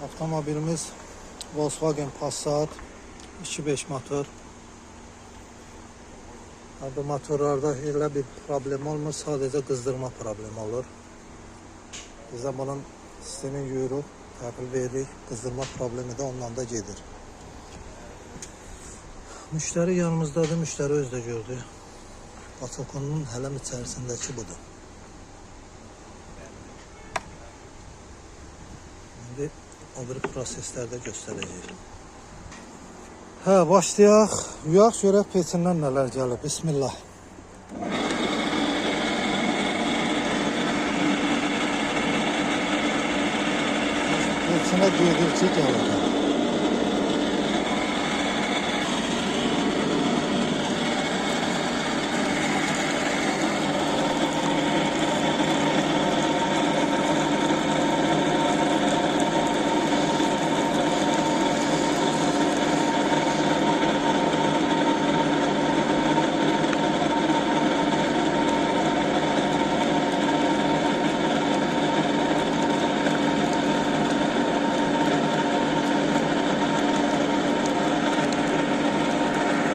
Avtomobilimiz Volkswagen Passat 2.5 motor. Bu motorlarda elə bir problem olmur, sadəcə qızdırma problemi olur. Biz də bunun sistemi yuyuruq, təhvil veririk, qızdırma problemi də ondan da gedir. Müştəri yanımızdadır, müştəri özü də gördü. Otokonun hələm içərisindəki budur. İndi o bir proseslərdə göstərəcəyik. Başlayaq. Yuyaq, görək peçindən nələr gəlir. Bismillah. Peçinə gedir ki, gəlir.